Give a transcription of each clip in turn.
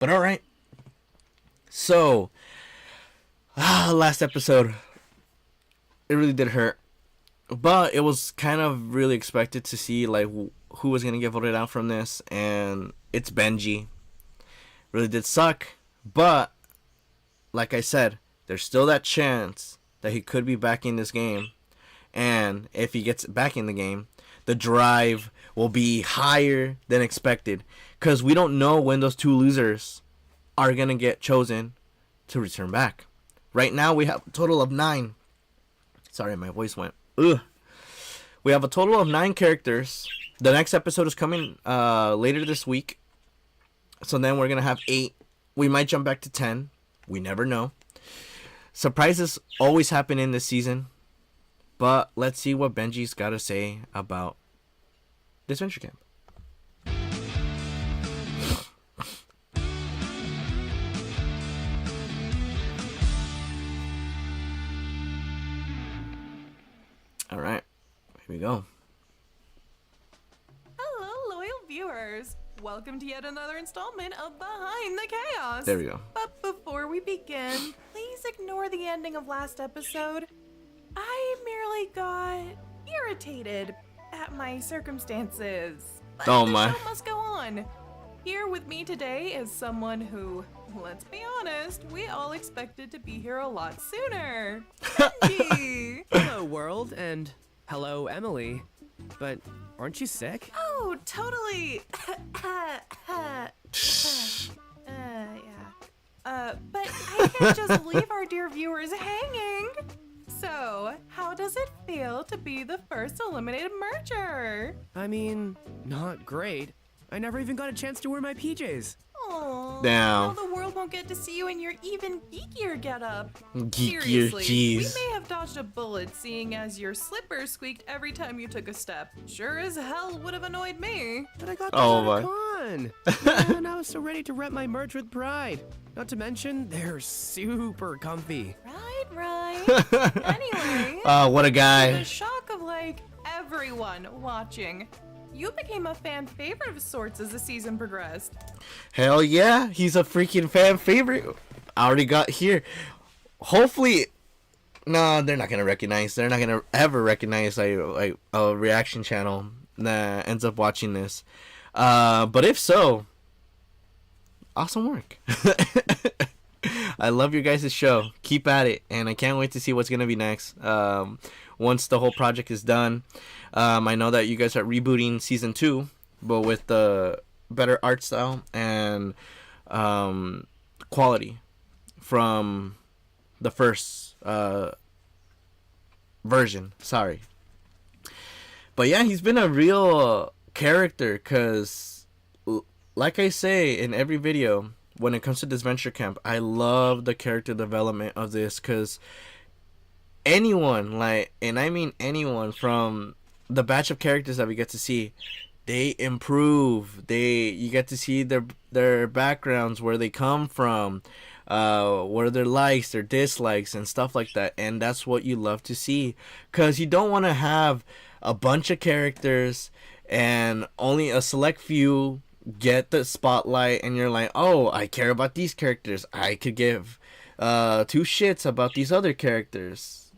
But all right. So, last episode, it really did hurt. But it was kind of really expected to see like who was going to get voted out from this. And it's Benji. Really did suck. But, like I said, there's still that chance that he could be back in this game. And if he gets back in the game, the drive will be higher than expected. Because we don't know when those two losers are going to get chosen to return back. Right now, we have a total of 9. Sorry, my voice went. Ugh. We have a total of 9 characters. The next episode is coming later this week. So then we're going to have 8. We might jump back to 10. We never know. Surprises always happen in this season. But let's see what Benji's got to say about Disventure Camp. All right, here we go. Hello, loyal viewers. Welcome to yet another installment of Behind the Chaos. There we go. But before we begin, please ignore the ending of last episode. I merely got irritated at my circumstances. But the show must go on. Here with me today is someone who, let's be honest, we all expected to be here a lot sooner. Benji! Hello, world, and hello, Emily. But aren't you sick? Oh, totally. But I can't just leave our dear viewers hanging. So, how does it feel to be the first eliminated merger? I mean, not great. I never even got a chance to wear my PJs. Aww. Now the world won't get to see you in your even geekier getup. Geekier, Seriously, jeez. we may have dodged a bullet seeing as your slipper squeaked every time you took a step. Sure as hell would have annoyed me. But I got the con. And I was so ready to rep my merch with pride. Not to mention, they're super comfy. Right. Anyway. What a To guy. the shock of like everyone watching, you became a fan favorite of sorts as the season progressed. Hell yeah, he's a freaking fan favorite. I already got here. Hopefully, no, they're not gonna recognize. They're not gonna ever recognize like a reaction channel that ends up watching this. But if so, awesome work. I love your guys' show. Keep at it, and I can't wait to see what's gonna be next. Once the whole project is done, I know that you guys are rebooting season 2, but with the better art style and quality from the first version. Sorry, but yeah, he's been a real character because, like I say in every video, when it comes to Disventure Camp, I love the character development of this because anyone, like, and I mean anyone from the batch of characters that we get to see, they improve. You get to see their backgrounds, where they come from, what are their likes, their dislikes, and stuff like that. And that's what you love to see, because you don't want to have a bunch of characters and only a select few get the spotlight, and you're like, oh, I care about these characters. I could give 2 shits about these other characters.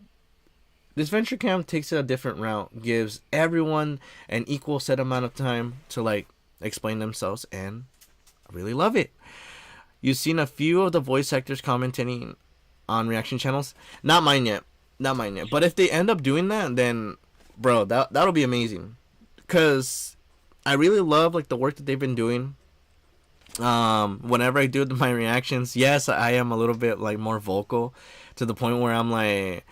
This Venture Camp takes it a different route, gives everyone an equal set amount of time to like explain themselves, and I really love it. You've seen a few of the voice actors commenting on reaction channels. Not mine yet. But if they end up doing that, then bro, that'll be amazing. Cause I really love like the work that they've been doing. Whenever I do my reactions, yes, I am a little bit like more vocal, to the point where I'm like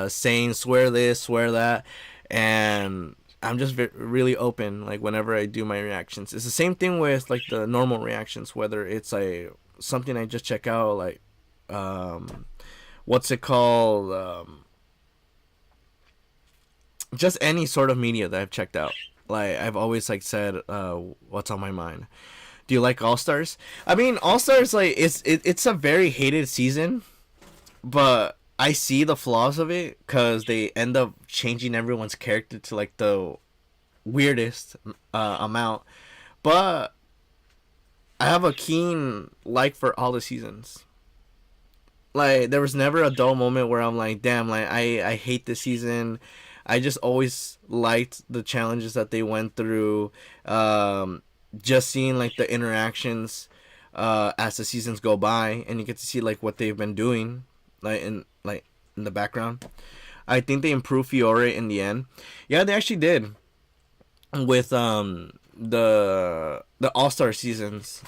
saying swear this, swear that, and I'm just really open like whenever I do my reactions. It's the same thing with like the normal reactions, whether it's like something I just check out, like what's it called, just any sort of media that I've checked out. Like I've always like said, what's on my mind. Do you like All Stars? I mean, All Stars, like it's a very hated season, but I see the flaws of it because they end up changing everyone's character to like the weirdest amount. But I have a keen like for all the seasons. Like there was never a dull moment where I'm like, damn, like I hate this season. I just always liked the challenges that they went through. Just seeing like the interactions as the seasons go by, and you get to see like what they've been doing, like in the background. I think they improved Fiore in the end. Yeah, they actually did with the All-Star seasons.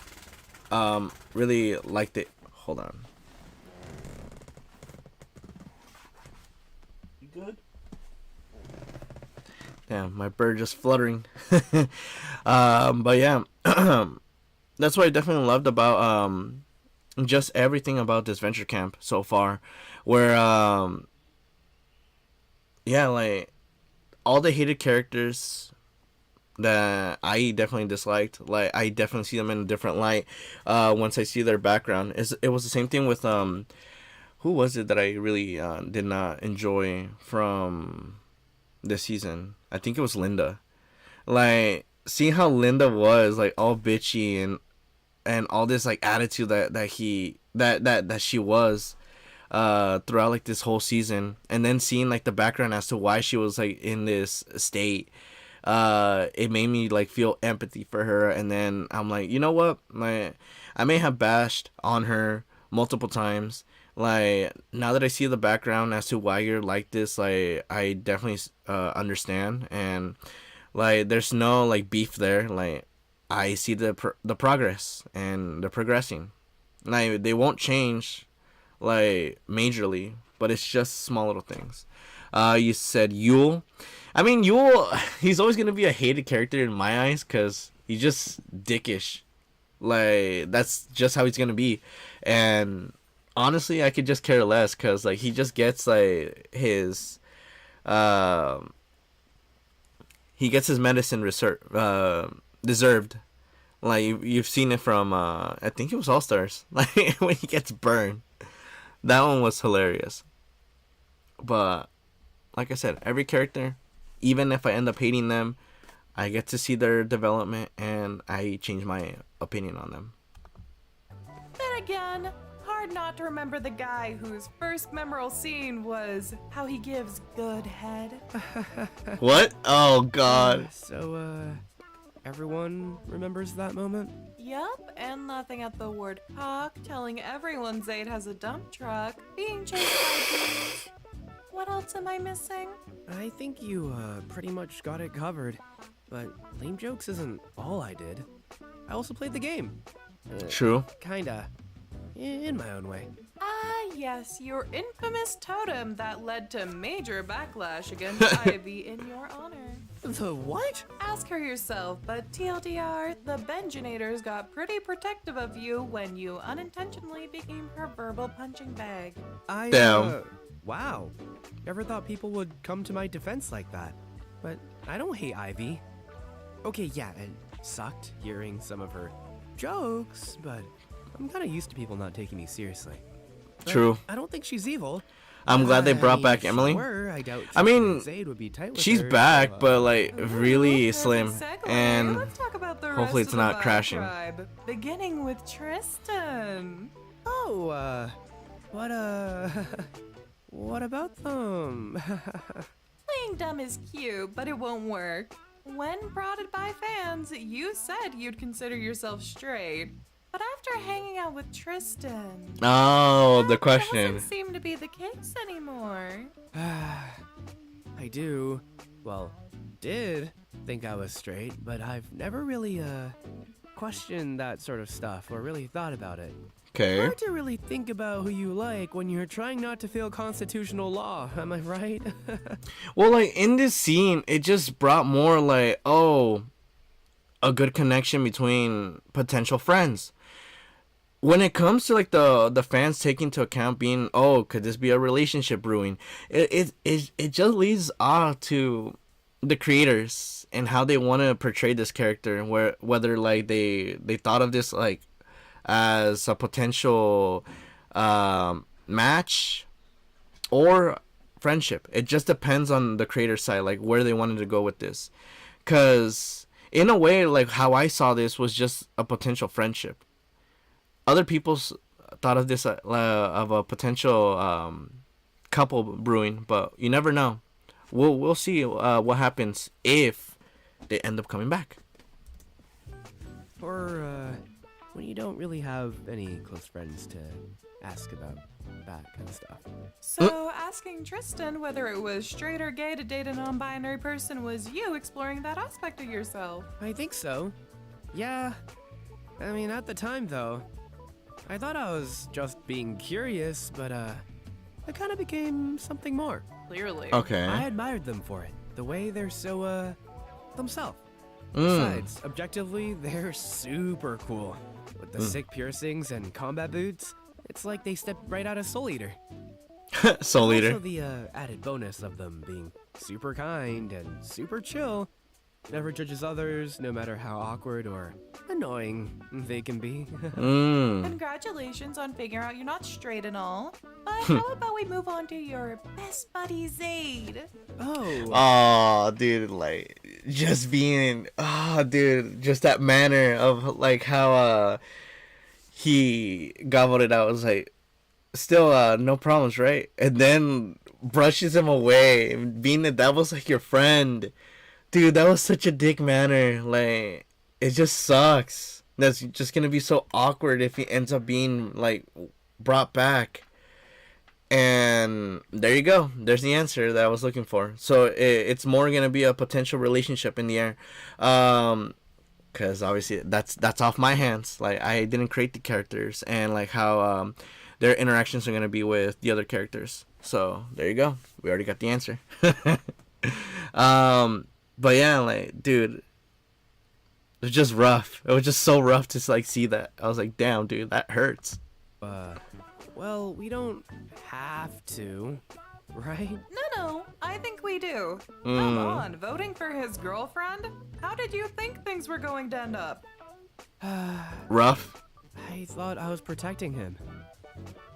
Really liked it. Hold on. You good? Damn, my bird just fluttering. But yeah, that's what I definitely loved about just everything about Disventure Camp so far, where yeah, like all the hated characters that I definitely disliked, like I definitely see them in a different light once I see their background. It was the same thing with who was it that I really did not enjoy from this season? I think it was Linda. Like seeing how Linda was like all bitchy and all this like attitude that she was throughout like this whole season, and then seeing like the background as to why she was like in this state, it made me like feel empathy for her. And then I'm like, you know what, like I may have bashed on her multiple times, like now that I see the background as to why you're like this, like I definitely understand. And like there's no like beef there. Like I see the progress, and they're progressing. Like they won't change like majorly, but it's just small little things. You said Yule. I mean, Yule, he's always gonna be a hated character in my eyes because he's just dickish. Like that's just how he's gonna be. And honestly, I could just care less because like he just gets like his he gets his medicine deserved. Like you've seen it from I think it was All Stars, like when he gets burned. That one was hilarious. But like I said, every character, even if I end up hating them, I get to see their development and I change my opinion on them. Then again, hard not to remember the guy whose first memorable scene was how he gives good head. What? Oh god. So everyone remembers that moment? Yup, and laughing at the word cock, telling everyone Zayd has a dump truck, being chased by bees. What else am I missing? I think you pretty much got it covered. But lame jokes isn't all I did. I also played the game. True. Kinda. In my own way. Ah, yes, your infamous totem that led to major backlash against Ivy in your honor. The what? Ask her yourself, but TLDR, the Benjinators got pretty protective of you when you unintentionally became her verbal punching bag. Damn. Wow. Never thought people would come to my defense like that. But I don't hate Ivy. Okay, yeah, it sucked hearing some of her jokes, but I'm kind of used to people not taking me seriously. But True. I don't think she's evil. I'm glad they brought back if she Emily. were, I doubt I mean, Zayd would be tight with she's her, back, so, but like Ooh, really perfect slim, segue. and Let's talk about the hopefully rest it's of the not Vibe crashing. Tribe, beginning with Tristan. Oh, what about them? Playing dumb is cute, but it won't work. When prodded by fans, you said you'd consider yourself straight. But after hanging out with Tristan, Oh, the that question. doesn't seem to be the case anymore. I do. Well, did think I was straight, but I've never really, questioned that sort of stuff or really thought about it. Okay. Hard to really think about who you like when you're trying not to fail constitutional law, am I right? Well, like in this scene, it just brought more like, oh, a good connection between potential friends. When it comes to like the fans taking into account being, oh, could this be a relationship brewing? It just leads off to the creators and how they want to portray this character, whether like they thought of this like as a potential match or friendship. It just depends on the creator side, like where they wanted to go with this. Because in a way, like how I saw this was just a potential friendship. other people's thought of this of a potential couple brewing, but you never know. We'll see what happens if they end up coming back. Or when you don't really have any close friends to ask about that kind of stuff. So, asking Tristan whether it was straight or gay to date a non-binary person was you exploring that aspect of yourself. I think so. Yeah. I mean, at the time, though, I thought I was just being curious, but it kind of became something more. Clearly. Okay. I admired them for it. The way they're so, themselves. Besides, objectively, they're super cool. With the sick piercings and combat boots, it's like they stepped right out of Soul Eater. Soul Eater. Also the added bonus of them being super kind and super chill. Never judges others, no matter how awkward or annoying they can be. Congratulations on figuring out you're not straight and all. But how about we move on to your best buddy, Zaid? Oh, dude, like, just being, just that manner of, like, how, he gobbled it out. Was like, still, no problems, right? And then brushes him away, being that was, like, your friend. Dude, that was such a dick manner. Like, it just sucks. That's just gonna be so awkward if he ends up being, like, brought back. And there you go. There's the answer that I was looking for. So it's more gonna be a potential relationship in the air, because obviously that's off my hands. Like, I didn't create the characters, and like how their interactions are gonna be with the other characters. So there you go. We already got the answer. But yeah, like, dude, it was just rough. It was just so rough to like see that. I was like, damn, dude, that hurts. Well, we don't have to, right? No, I think we do. Come on, voting for his girlfriend? How did you think things were going to end up? Rough. I thought I was protecting him.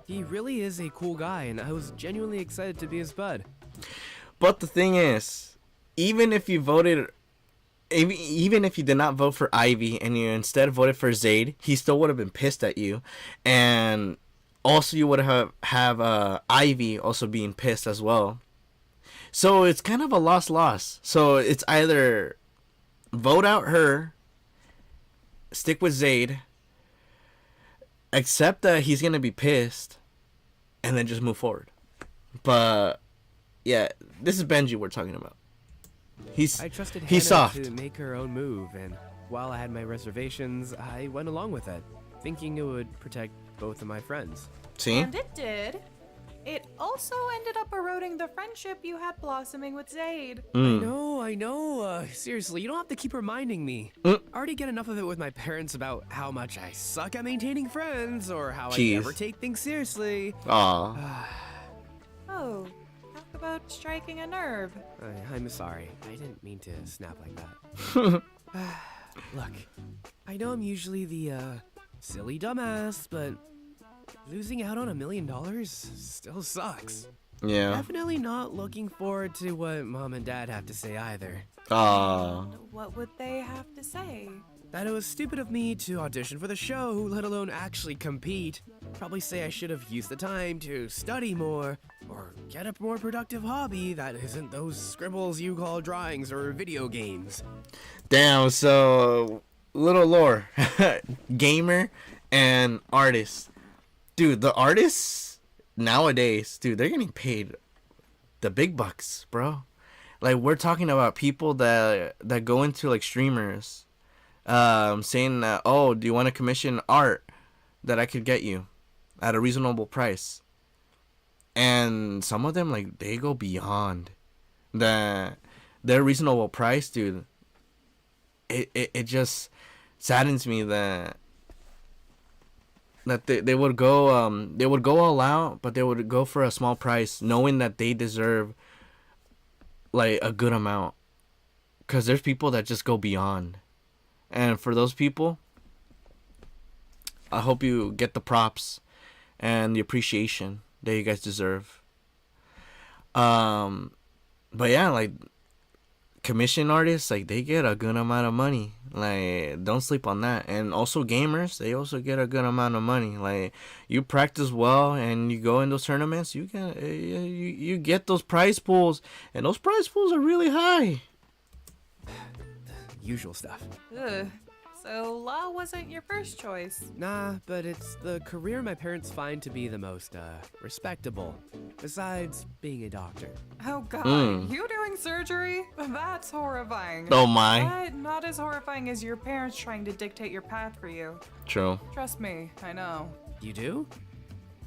He really is a cool guy, and I was genuinely excited to be his bud. But the thing is, even if you did not vote for Ivy and you instead voted for Zaid, he still would have been pissed at you, and also you would have Ivy also being pissed as well. So it's kind of a loss. So it's either vote out her, stick with Zaid, accept that he's gonna be pissed, and then just move forward. But yeah, this is Benji we're talking about. I trusted he's Hannah soft. to make her own move, and while I had my reservations, I went along with it, thinking it would protect both of my friends. See? And it did. It also ended up eroding the friendship you had blossoming with Zaid. I know. Seriously, you don't have to keep reminding me. I already get enough of it with my parents about how much I suck at maintaining friends, or how I never take things seriously. Aw. Oh, talk about striking a nerve. I'm sorry. I didn't mean to snap like that. Look, I know I'm usually the silly dumbass, but losing out on $1 million still sucks. Yeah. Definitely not looking forward to what Mom and Dad have to say either. What would they have to say? That it was stupid of me to audition for the show, let alone actually compete. Probably say I should have used the time to study more, or get a more productive hobby that isn't those scribbles you call drawings or video games. Damn, so little lore. Gamer and artist. Dude, the artists nowadays, dude, they're getting paid the big bucks, bro. Like, we're talking about people that go into like streamers, saying that, oh, do you want to commission art that I could get you at a reasonable price? And some of them, like, they go beyond their reasonable price, dude. It just saddens me that they would go all out, but they would go for a small price, knowing that they deserve like a good amount. Because there's people that just go beyond, and for those people, I hope you get the props and the appreciation that you guys deserve. But yeah, like, commission artists, like, they get a good amount of money. Like, don't sleep on that. And also gamers, they also get a good amount of money. Like, you practice well and you go in those tournaments, you get those prize pools, and those prize pools are really high. Usual stuff. Ugh. So law wasn't your first choice. Nah, but it's the career my parents find to be the most, respectable. Besides being a doctor. Oh god, you doing surgery? That's horrifying. Oh my. But not as horrifying as your parents trying to dictate your path for you. True. Trust me, I know. You do?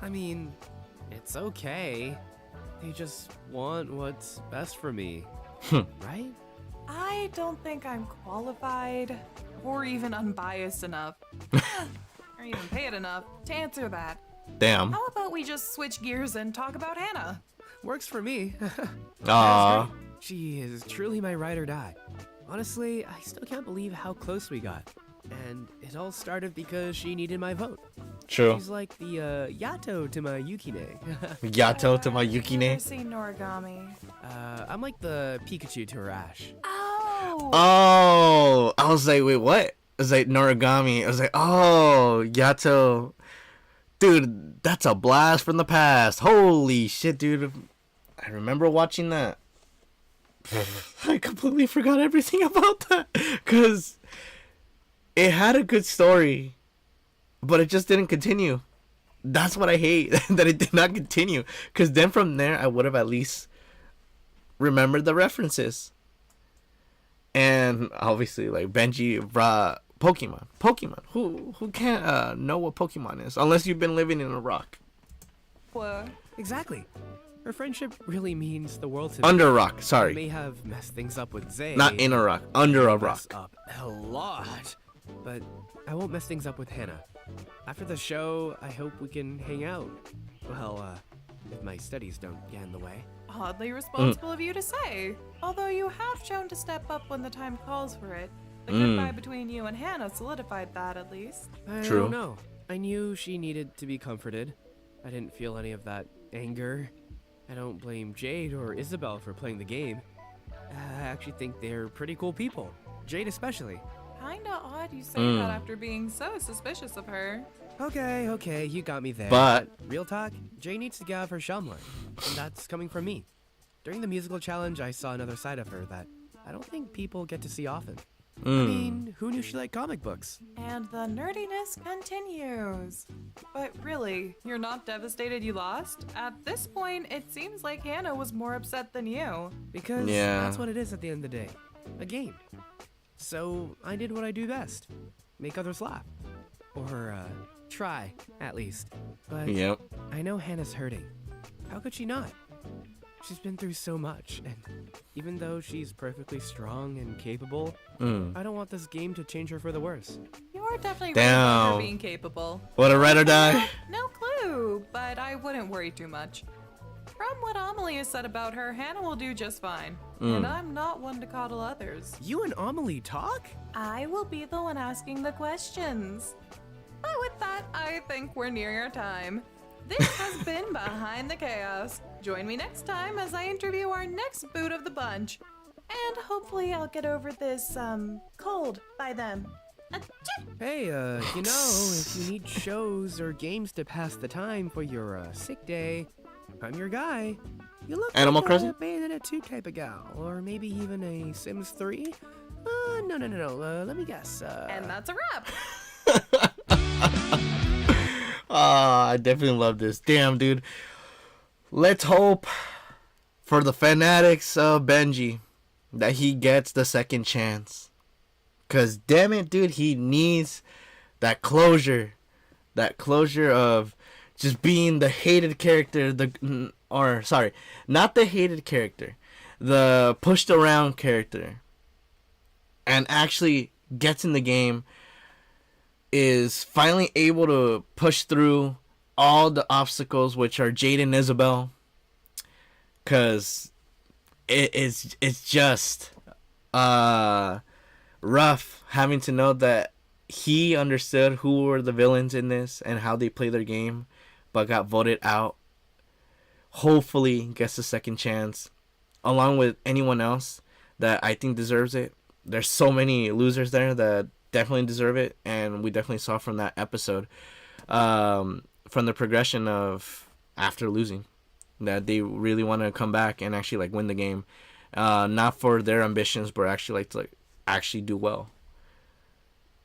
I mean, it's okay. They just want what's best for me. Right? I don't think I'm qualified or even unbiased enough, or even paid enough to answer that. Damn. How about we just switch gears and talk about Hannah? Works for me. Aww. She is truly my ride or die. Honestly, I still can't believe how close we got. And it all started because she needed my vote. True. She's like the Yato to my Yukine. Yato to my Never Yukine. seen Noragami. I'm like the Pikachu to her Ash. Oh, I was like, wait, what? I was like, Noragami. I was like, oh, Yato. Dude, that's a blast from the past. Holy shit, dude. I remember watching that. I completely forgot everything about that. Because it had a good story, but it just didn't continue. That's what I hate, that it did not continue. Because then from there, I would have at least remembered the references. And obviously, like, Benji brought Pokemon. Who can't know what Pokemon is unless you've been living in a rock? What? Exactly. Her friendship really means the world to me. Under a rock. I Sorry, may have messed things up with Zay. not in a rock. Under a Mess rock. up a lot. But I won't mess things up with Hannah. After the show, I hope we can hang out. Well, if my studies don't get in the way. Oddly responsible of you to say. Although you have shown to step up when the time calls for it. The goodbye between you and Hannah solidified that, at least. I True. don't know. I knew she needed to be comforted. I didn't feel any of that anger. I don't blame Jade or Isabel for playing the game. I actually think they're pretty cool people. Jade especially. Kinda odd you say that after being so suspicious of her. Okay, you got me there. But- real talk, Jade needs to get out of her shell more. And that's coming from me. During the musical challenge, I saw another side of her that I don't think people get to see often. I mean, who knew she liked comic books? And the nerdiness continues. But really, you're not devastated you lost? At this point, it seems like Hannah was more upset than you. Because Yeah. that's what it is at the end of the day. A game. So I did what I do best. Make others laugh. Or, try, at least. But Yep. I know Hannah's hurting. How could she not? She's been through so much, and even though she's perfectly strong and capable, I don't want this game to change her for the worse. You're definitely right about Damn. her being capable. What a ride or die. No clue, but I wouldn't worry too much. From what Amelie has said about her, Hannah will do just fine. And I'm not one to coddle others. You and Amelie talk? I will be the one asking the questions. But with that, I think we're near our time. This has been Behind the Chaos. Join me next time as I interview our next boot of the bunch. And hopefully I'll get over this, cold by then. Hey, you know, if you need shows or games to pass the time for your, sick day, I'm your guy. You look Animal like Crossing? a Bayonetta 2 type of gal, or maybe even a Sims 3? No, let me guess, And that's a wrap. I definitely love this. Damn, dude. Let's hope for the fanatics of Benji that he gets the second chance. Cause damn it, dude, he needs that closure. That closure of just being the hated character, not the hated character, the pushed around character. And actually gets in the game, is finally able to push through all the obstacles, which are Jade and Isabel. Cause it's just rough having to know that he understood who were the villains in this and how they play their game, but got voted out. Hopefully gets a second chance, along with anyone else that I think deserves it. There's so many losers there that definitely deserve it, and we definitely saw from that episode, from the progression of after losing, that they really want to come back and actually like win the game, not for their ambitions, but actually like to like actually do well.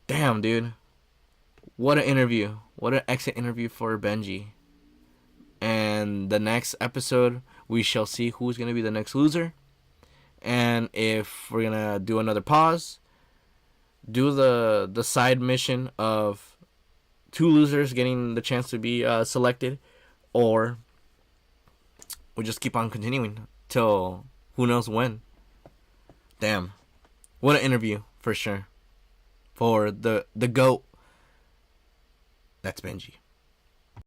Damn, dude, what an interview! What an exit interview for Benji. And the next episode, we shall see who's gonna be the next loser, and if we're gonna do another pause, do the side mission of 2 losers getting the chance to be selected, or we just keep on continuing till who knows when. Damn, what an interview for sure for the GOAT. That's Benji.